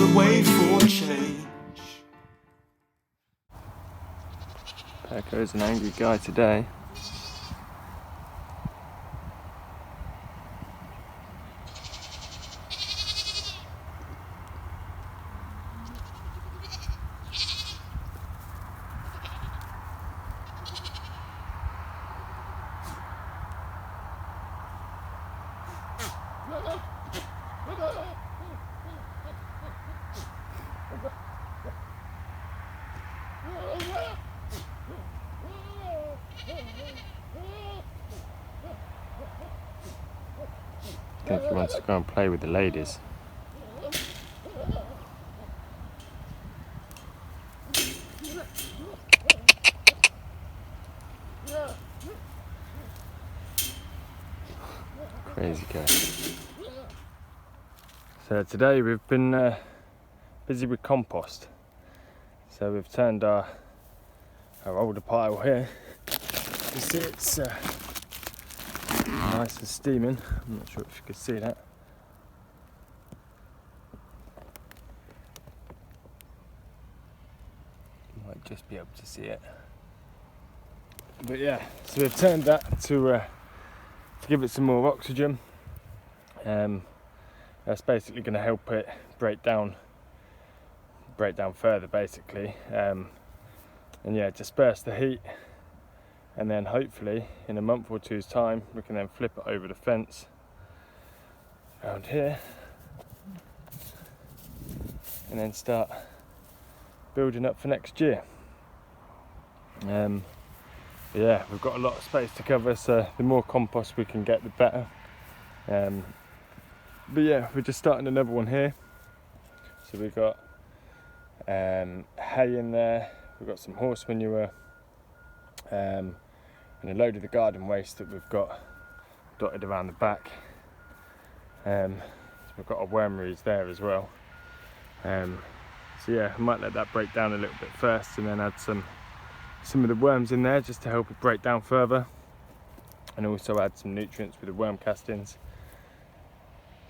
the way for change. Pecco's an angry guy today. I think he wants to go and play with the ladies. Crazy guy. So today we've been busy with compost. So we've turned our older pile here. You see it's nice and steaming. I'm not sure if you could see that. You might just be able to see it. But yeah, so we've turned that to give it some more oxygen. That's basically going to help it break down further, basically, and yeah, disperse the heat. And then hopefully in a month or two's time we can then flip it over the fence around here and then start building up for next year. Yeah, we've got a lot of space to cover, so the more compost we can get, the better. But yeah, we're just starting another one here. So we've got hay in there, we've got some horse manure, and a load of the garden waste that we've got dotted around the back. So we've got our wormeries there as well. So yeah, I might let that break down a little bit first and then add some of the worms in there just to help it break down further, and also add some nutrients with the worm castings.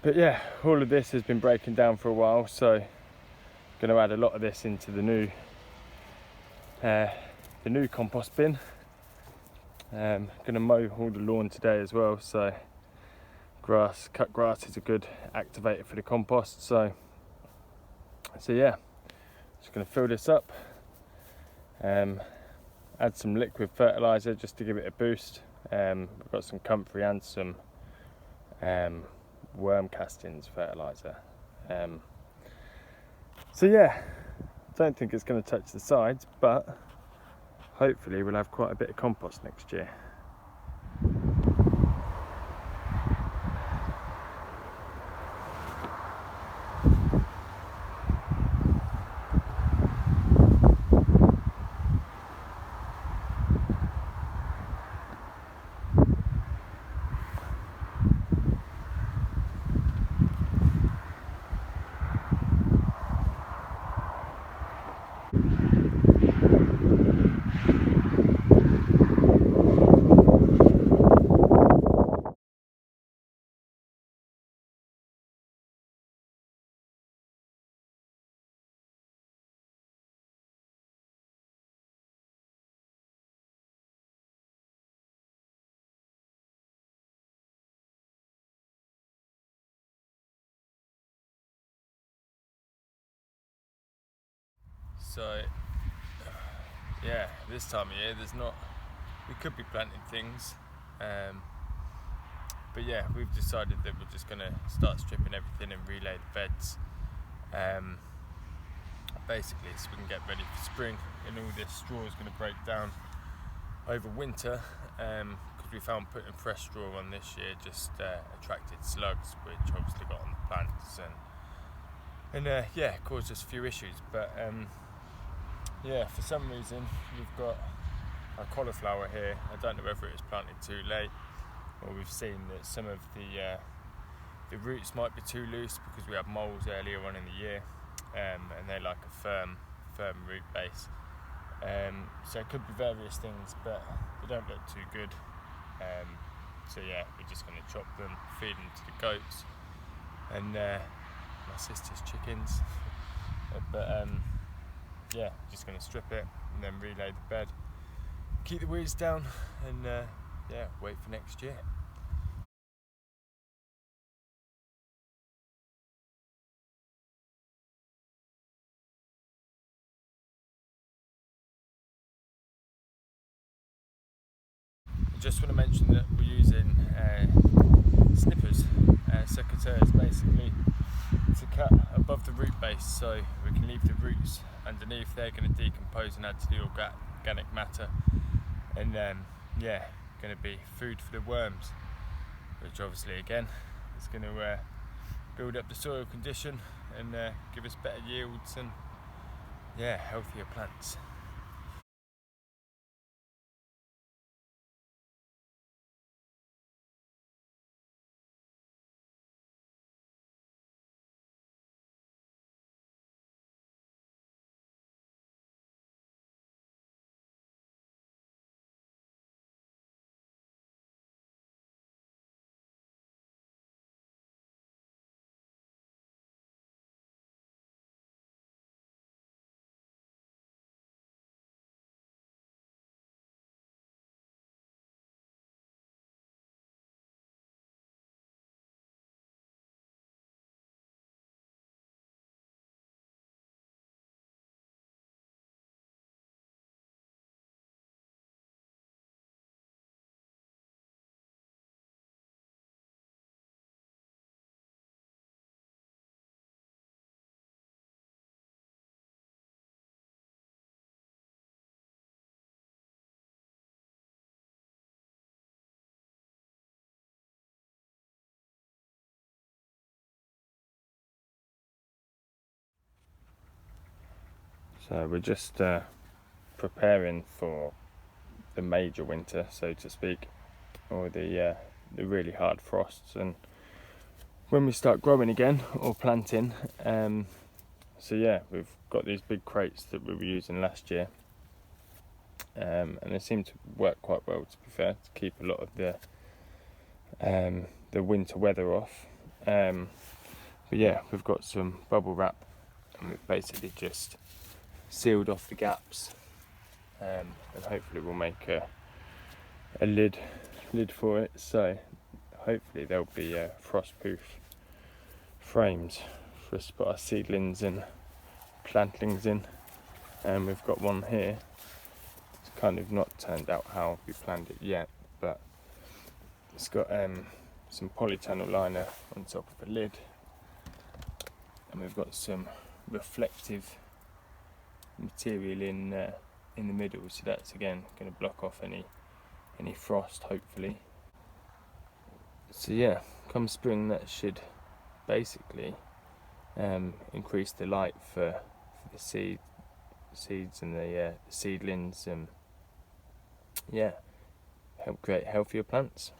But yeah, all of this has been breaking down for a while, so I'm going to add a lot of this into the new compost bin. Going to mow all the lawn today as well, so cut grass is a good activator for the compost. So yeah, just going to fill this up, add some liquid fertilizer just to give it a boost. We've got some comfrey and some worm castings fertilizer. So yeah, don't think it's going to touch the sides, but hopefully we'll have quite a bit of compost next year. So yeah, this time of year we could be planting things, but yeah, we've decided that we're just going to start stripping everything and relay the beds, basically so we can get ready for spring. And all this straw is going to break down over winter, because we found putting fresh straw on this year just attracted slugs, which obviously got on the plants and yeah, caused us a few issues. But yeah, for some reason we've got our cauliflower here. I don't know whether it was planted too late, or we've seen that some of the roots might be too loose because we had moles earlier on in the year, and they're like a firm root base. So it could be various things, but they don't look too good. So yeah, we're just going to chop them, feed them to the goats and my sister's chickens. Yeah, just going to strip it and then relay the bed, keep the weeds down, and yeah, wait for next year. I just want to mention that we're using snippers, secateurs, basically to cut above the root base, so we can leave the roots underneath. They're going to decompose and add to the organic matter, and yeah, going to be food for the worms, which obviously again is going to build up the soil condition and give us better yields and yeah, healthier plants. So we're just preparing for the major winter, so to speak, or the really hard frosts, and when we start growing again or planting. So yeah, we've got these big crates that we were using last year, and they seem to work quite well, to be fair, to keep a lot of the winter weather off. But yeah, we've got some bubble wrap, and we've basically just sealed off the gaps, and hopefully we'll make a lid for it, so hopefully there'll be frost-proof frames for us to put our seedlings and plantlings in. And we've got one here. It's kind of not turned out how we planned it yet, but it's got some polytunnel liner on top of the lid, and we've got some reflective material in the middle, so that's again going to block off any frost, hopefully. So yeah, come spring that should basically increase the light for the seeds and the seedlings, and yeah, help create healthier plants.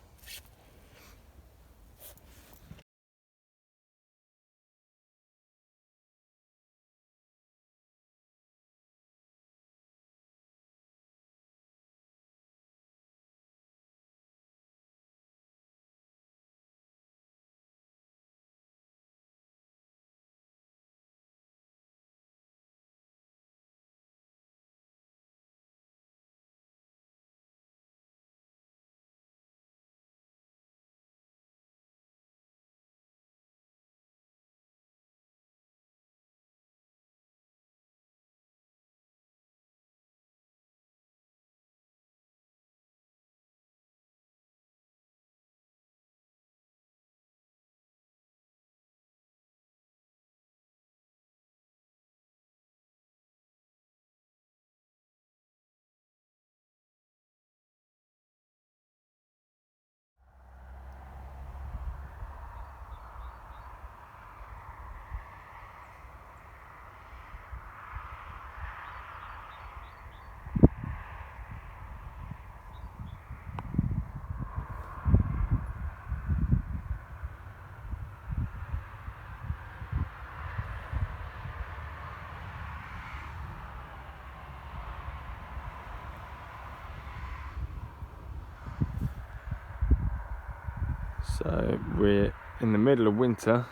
So we're in the middle of winter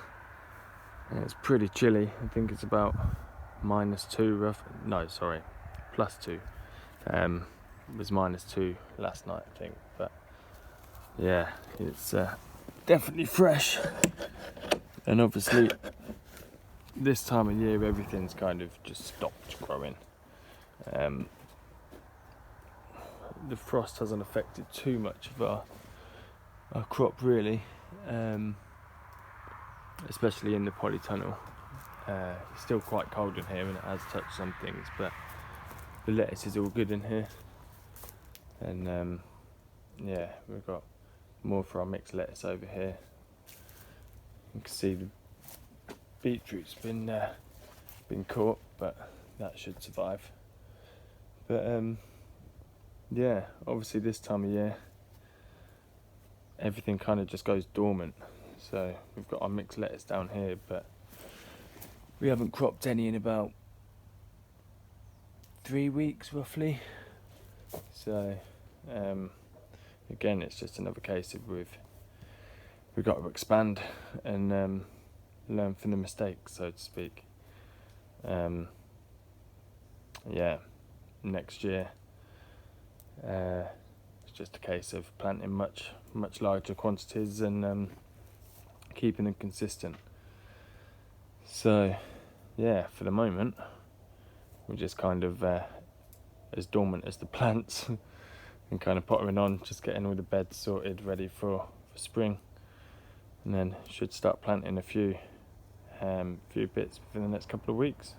and it's pretty chilly. I think it's about -2 rough. No, sorry, +2. It was -2 last night, I think. But yeah, it's definitely fresh. And obviously, this time of year, everything's kind of just stopped growing. The frost hasn't affected too much of our crop really, especially in the polytunnel. It's still quite cold in here and it has touched some things, but the lettuce is all good in here. And yeah, we've got more for our mixed lettuce over here. You can see the beetroot's been caught, but that should survive. But yeah, obviously this time of year everything kind of just goes dormant. So we've got our mixed lettuce down here, but we haven't cropped any in about 3 weeks roughly. So again, it's just another case of we've got to expand and learn from the mistakes, so to speak. Yeah, next year it's just a case of planting much larger quantities and keeping them consistent. So yeah, for the moment we're just kind of as dormant as the plants and kind of pottering on, just getting all the beds sorted ready for spring, and then should start planting a few bits within the next couple of weeks.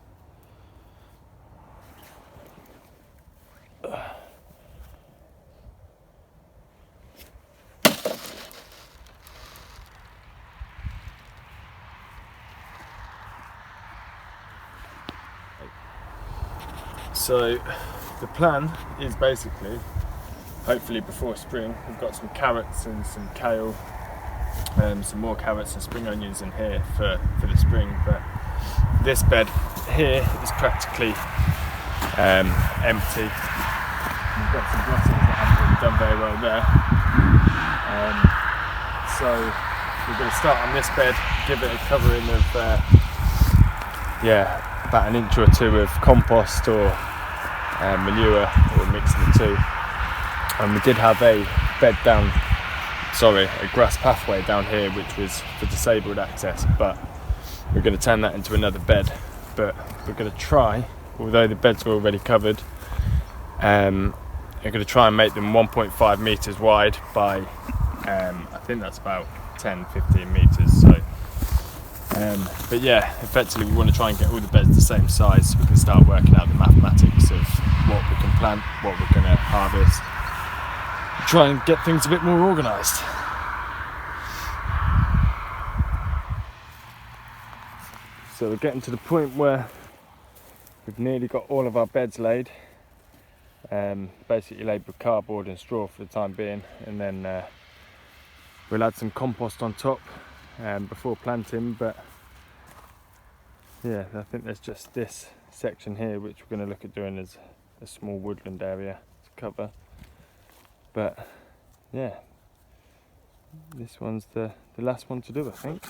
So the plan is basically, hopefully before spring, we've got some carrots and some kale, some more carrots and spring onions in here for the spring. But this bed here is practically empty. We've got some brussels that haven't really done very well there. So we're going to start on this bed, give it a covering of about an inch or two of compost or manure, or a mix of the two. And we did have a grass pathway down here which was for disabled access, but we're going to turn that into another bed. But we're going to try, although the beds are already covered, we're going to try and make them 1.5 metres wide by I think that's about 10-15 metres. So but yeah, effectively we want to try and get all the beds the same size so we can start working out the mathematics of what we can plant, what we're going to harvest, try and get things a bit more organised. So we're getting to the point where we've nearly got all of our beds laid, basically laid with cardboard and straw for the time being, and then we'll add some compost on top before planting. But yeah, I think there's just this section here which we're going to look at doing as a small woodland area to cover. But yeah, this one's the last one to do, I think.